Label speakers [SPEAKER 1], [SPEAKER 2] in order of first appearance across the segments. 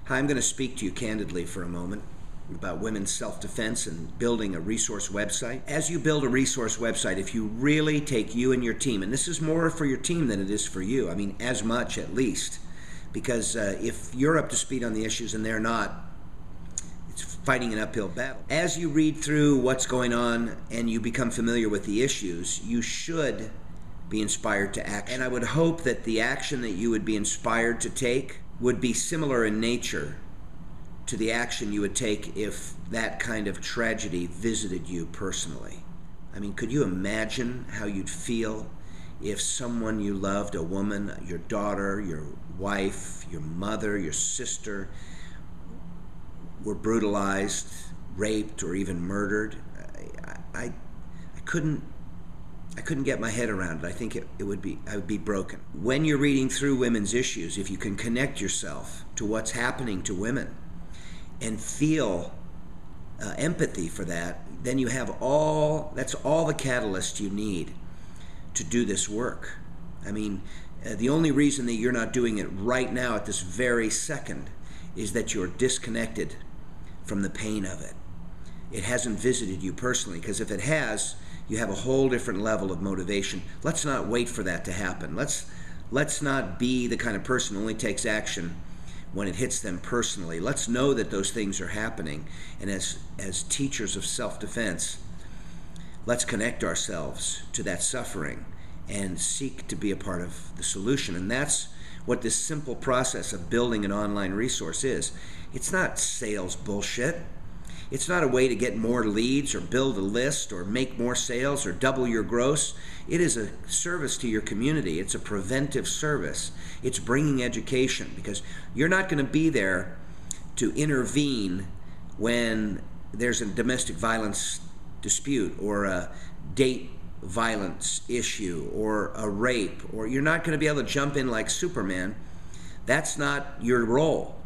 [SPEAKER 1] Hi, I'm going to speak to you candidly for a moment about women's self-defense and building a resource website. As you build a resource website, if you really take you and your team, and this is more for your team than it is for you, I mean, as much at least, because if you're up to speed on the issues and they're not, it's fighting an uphill battle. As you read through what's going on and you become familiar with the issues, you should be inspired to act. And I would hope that the action that you would be inspired to take would be similar in nature to the action you would take if that kind of tragedy visited you personally. I mean, could you imagine how you'd feel if someone you loved, a woman, your daughter, your wife, your mother, your sister, were brutalized, raped, or even murdered? I couldn't get my head around it. I think I would be broken. When you're reading through women's issues, if you can connect yourself to what's happening to women and feel empathy for that, then you have that's all the catalyst you need to do this work. I mean, the only reason that you're not doing it right now at this very second is that you're disconnected from the pain of it. It hasn't visited you personally, because if it has, you have a whole different level of motivation. Let's not wait for that to happen. Let's not be the kind of person who only takes action when it hits them personally. Let's know that those things are happening, and as teachers of self-defense, let's connect ourselves to that suffering and seek to be a part of the solution. And that's what this simple process of building an online resource is. It's not sales bullshit. It's not a way to get more leads or build a list or make more sales or double your gross. It is a service to your community. It's a preventive service. It's bringing education, because you're not going to be there to intervene when there's a domestic violence dispute or a date violence issue or a rape, or you're not going to be able to jump in like Superman. That's not your role.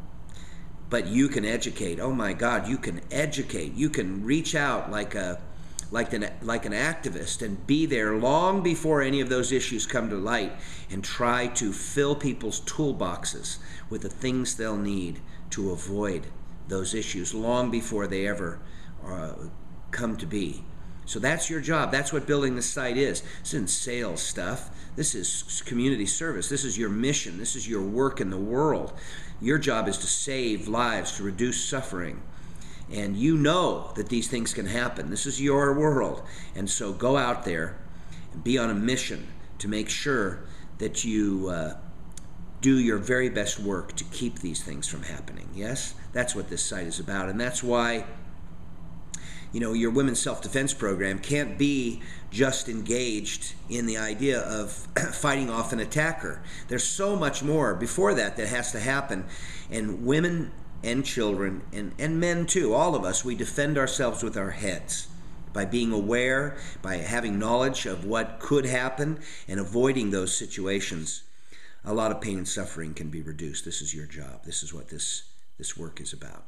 [SPEAKER 1] But you can educate. Oh my God, you can educate. You can reach out like an activist and be there long before any of those issues come to light, and try to fill people's toolboxes with the things they'll need to avoid those issues long before they ever come to be. So that's your job. That's what building the site is. This isn't sales stuff. This is community service. This is your mission. This is your work in the world. Your job is to save lives, to reduce suffering. And you know that these things can happen. This is your world. And so go out there and be on a mission to make sure that you do your very best work to keep these things from happening. Yes? That's what this site is about. And that's why, you know, your women's self-defense program can't be just engaged in the idea of fighting off an attacker. There's so much more before that has to happen. And women and children and men too, all of us, we defend ourselves with our heads by being aware, by having knowledge of what could happen and avoiding those situations. A lot of pain and suffering can be reduced. This is your job. This is what this work is about.